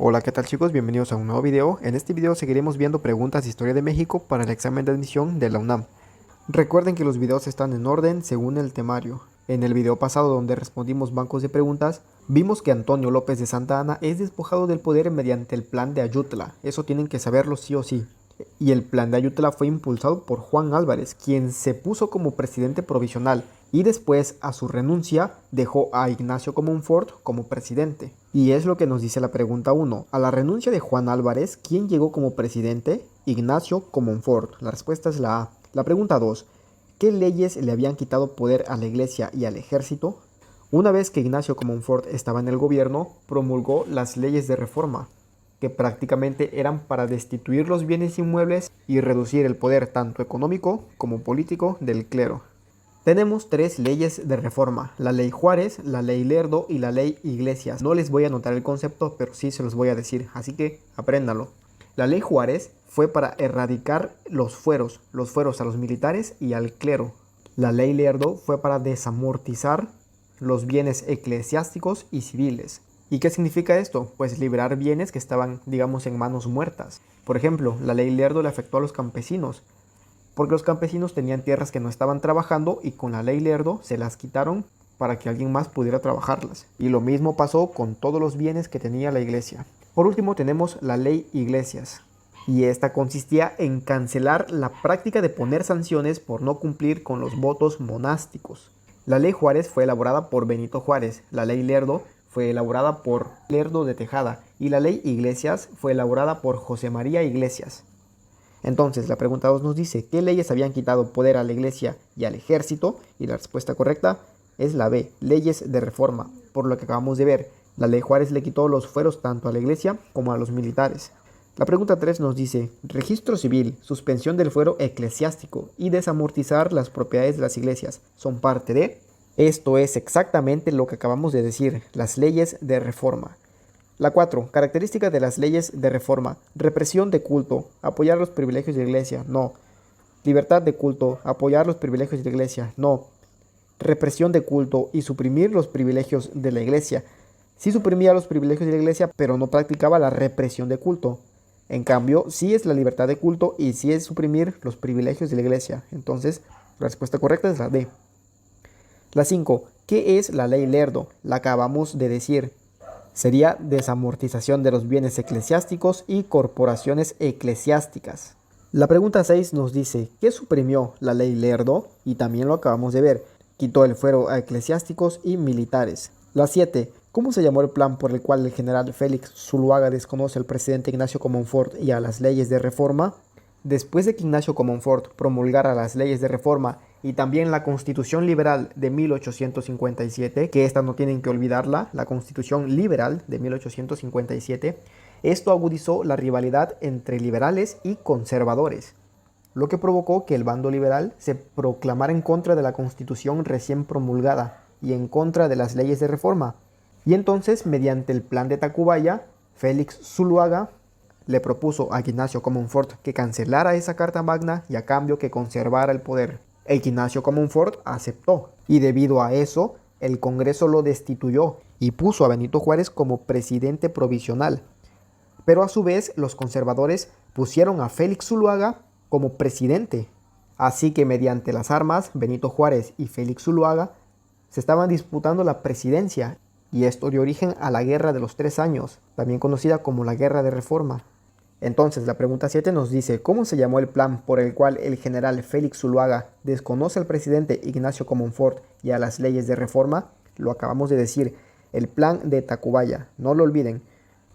Hola, ¿qué tal chicos? Bienvenidos a un nuevo video. En este video seguiremos viendo preguntas de historia de México para el examen de admisión de la UNAM. Recuerden que los videos están en orden según el temario. En el video pasado donde respondimos bancos de preguntas, vimos que Antonio López de Santa Anna es despojado del poder mediante el plan de Ayutla. Eso tienen que saberlo sí o sí. Y el plan de Ayutla fue impulsado por Juan Álvarez, quien se puso como presidente provisional y después, a su renuncia, dejó a Ignacio Comonfort como presidente. Y es lo que nos dice la pregunta 1. A la renuncia de Juan Álvarez, ¿quién llegó como presidente? Ignacio Comonfort. La respuesta es la A. La pregunta 2. ¿Qué leyes le habían quitado poder a la iglesia y al ejército? Una vez que Ignacio Comonfort estaba en el gobierno, promulgó las leyes de reforma, que prácticamente eran para destituir los bienes inmuebles y reducir el poder tanto económico como político del clero. Tenemos tres leyes de reforma: la ley Juárez, la ley Lerdo y la ley Iglesias. No les voy a anotar el concepto, pero sí se los voy a decir, así que apréndanlo. La ley Juárez fue para erradicar los fueros a los militares y al clero. La ley Lerdo fue para desamortizar los bienes eclesiásticos y civiles. ¿Y qué significa esto? Pues liberar bienes que estaban, digamos, en manos muertas. Por ejemplo, la ley Lerdo le afectó a los campesinos, porque los campesinos tenían tierras que no estaban trabajando y con la ley Lerdo se las quitaron para que alguien más pudiera trabajarlas. Y lo mismo pasó con todos los bienes que tenía la iglesia. Por último tenemos la ley Iglesias, y esta consistía en cancelar la práctica de poner sanciones por no cumplir con los votos monásticos. La ley Juárez fue elaborada por Benito Juárez, la ley Lerdo fue elaborada por Lerdo de Tejada y la ley Iglesias fue elaborada por José María Iglesias. Entonces, la pregunta 2 nos dice, ¿qué leyes habían quitado poder a la iglesia y al ejército? Y la respuesta correcta es la B, leyes de reforma. Por lo que acabamos de ver, la ley Juárez le quitó los fueros tanto a la iglesia como a los militares. La pregunta 3 nos dice, registro civil, suspensión del fuero eclesiástico y desamortizar las propiedades de las iglesias, ¿son parte de? Esto es exactamente lo que acabamos de decir, las leyes de reforma. La 4. Características de las leyes de reforma. Represión de culto. Apoyar los privilegios de la iglesia. No. Libertad de culto. Apoyar los privilegios de la iglesia. No. Represión de culto y suprimir los privilegios de la iglesia. Sí suprimía los privilegios de la iglesia, pero no practicaba la represión de culto. En cambio, sí es la libertad de culto y sí es suprimir los privilegios de la iglesia. Entonces, la respuesta correcta es la D. La 5. ¿Qué es la ley Lerdo? La acabamos de decir. Sería desamortización de los bienes eclesiásticos y corporaciones eclesiásticas. La pregunta 6 nos dice, ¿qué suprimió la ley Lerdo? Y también lo acabamos de ver, quitó el fuero a eclesiásticos y militares. La 7, ¿cómo se llamó el plan por el cual el general Félix Zuluaga desconoce al presidente Ignacio Comonfort y a las leyes de reforma? Después de que Ignacio Comonfort promulgara las leyes de reforma y también la Constitución Liberal de 1857, que esta no tienen que olvidarla, la Constitución Liberal de 1857, esto agudizó la rivalidad entre liberales y conservadores, lo que provocó que el bando liberal se proclamara en contra de la Constitución recién promulgada y en contra de las leyes de reforma. Y entonces, mediante el plan de Tacubaya, Félix Zuluaga le propuso a Ignacio Comonfort que cancelara esa carta magna y a cambio que conservara el poder. Ignacio Comonfort aceptó y debido a eso el Congreso lo destituyó y puso a Benito Juárez como presidente provisional. Pero a su vez los conservadores pusieron a Félix Zuluaga como presidente. Así que mediante las armas, Benito Juárez y Félix Zuluaga se estaban disputando la presidencia, y esto dio origen a la Guerra de los 3 años, también conocida como la Guerra de Reforma. Entonces, la pregunta 7 nos dice, ¿cómo se llamó el plan por el cual el general Félix Zuluaga desconoce al presidente Ignacio Comonfort y a las leyes de reforma? Lo acabamos de decir, el plan de Tacubaya, no lo olviden.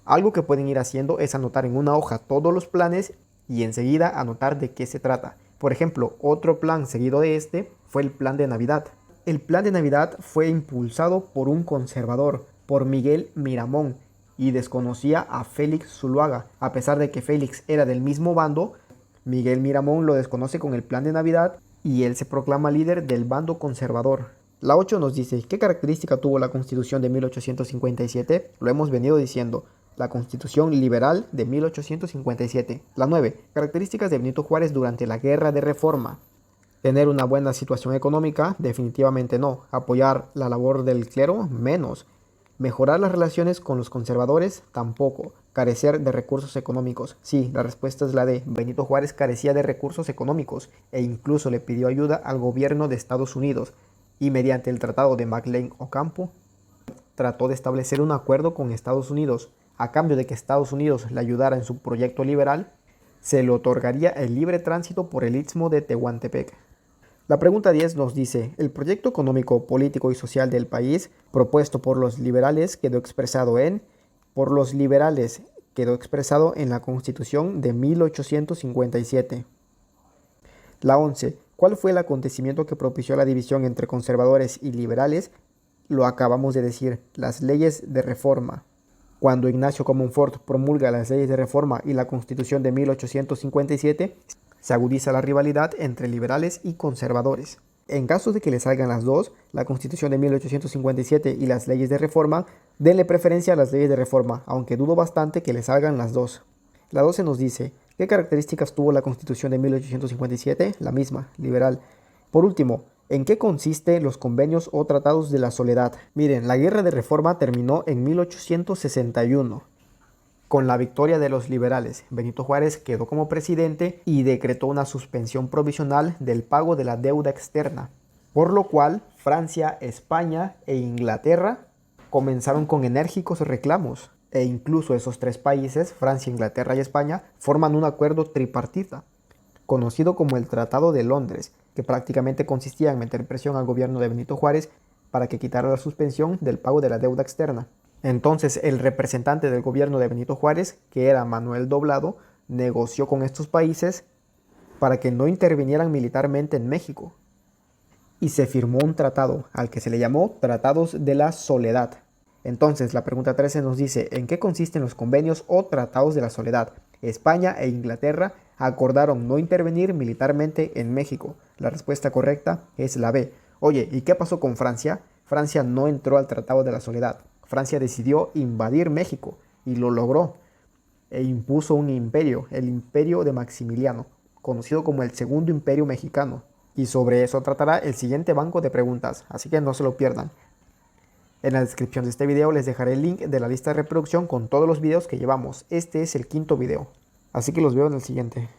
Algo que pueden ir haciendo es anotar en una hoja todos los planes y enseguida anotar de qué se trata. Por ejemplo, otro plan seguido de este fue el plan de Navidad. El plan de Navidad fue impulsado por un conservador, por Miguel Miramón, y desconocía a Félix Zuluaga. A pesar de que Félix era del mismo bando, Miguel Miramón lo desconoce con el plan de Navidad y él se proclama líder del bando conservador. La 8 nos dice, ¿qué característica tuvo la Constitución de 1857? Lo hemos venido diciendo, la Constitución Liberal de 1857. La 9, características de Benito Juárez durante la Guerra de Reforma. Tener una buena situación económica, definitivamente no. Apoyar la labor del clero, menos. Mejorar las relaciones con los conservadores, tampoco. Carecer de recursos económicos. Sí, la respuesta es la D. Benito Juárez carecía de recursos económicos e incluso le pidió ayuda al gobierno de Estados Unidos y mediante el Tratado de McLean-Ocampo trató de establecer un acuerdo con Estados Unidos. A cambio de que Estados Unidos le ayudara en su proyecto liberal, se le otorgaría el libre tránsito por el Istmo de Tehuantepec. La pregunta 10 nos dice, el proyecto económico, político y social del país propuesto por los liberales quedó expresado en la Constitución de 1857. La 11. ¿Cuál fue el acontecimiento que propició la división entre conservadores y liberales? Lo acabamos de decir, las leyes de reforma. Cuando Ignacio Comonfort promulga las leyes de reforma y la Constitución de 1857, se agudiza la rivalidad entre liberales y conservadores. En caso de que le salgan las dos, la Constitución de 1857 y las leyes de reforma, denle preferencia a las leyes de reforma, aunque dudo bastante que le salgan las dos. La 12 nos dice, ¿qué características tuvo la Constitución de 1857? La misma, liberal. Por último, ¿en qué consiste los convenios o tratados de la soledad? Miren, la guerra de reforma terminó en 1861. Con la victoria de los liberales, Benito Juárez quedó como presidente y decretó una suspensión provisional del pago de la deuda externa, por lo cual Francia, España e Inglaterra comenzaron con enérgicos reclamos, e incluso esos tres países, Francia, Inglaterra y España, forman un acuerdo tripartita, conocido como el Tratado de Londres, que prácticamente consistía en meter presión al gobierno de Benito Juárez para que quitara la suspensión del pago de la deuda externa. Entonces el representante del gobierno de Benito Juárez, que era Manuel Doblado, negoció con estos países para que no intervinieran militarmente en México. Y se firmó un tratado al que se le llamó Tratados de la Soledad. Entonces la pregunta 13 nos dice, ¿en qué consisten los convenios o tratados de la soledad? España e Inglaterra acordaron no intervenir militarmente en México. La respuesta correcta es la B. Oye, ¿y qué pasó con Francia? Francia no entró al Tratado de la Soledad. Francia decidió invadir México y lo logró e impuso un imperio, el imperio de Maximiliano, conocido como el Segundo Imperio Mexicano. Y sobre eso tratará el siguiente banco de preguntas, así que no se lo pierdan. En la descripción de este video les dejaré el link de la lista de reproducción con todos los videos que llevamos. Este es el quinto video, así que los veo en el siguiente.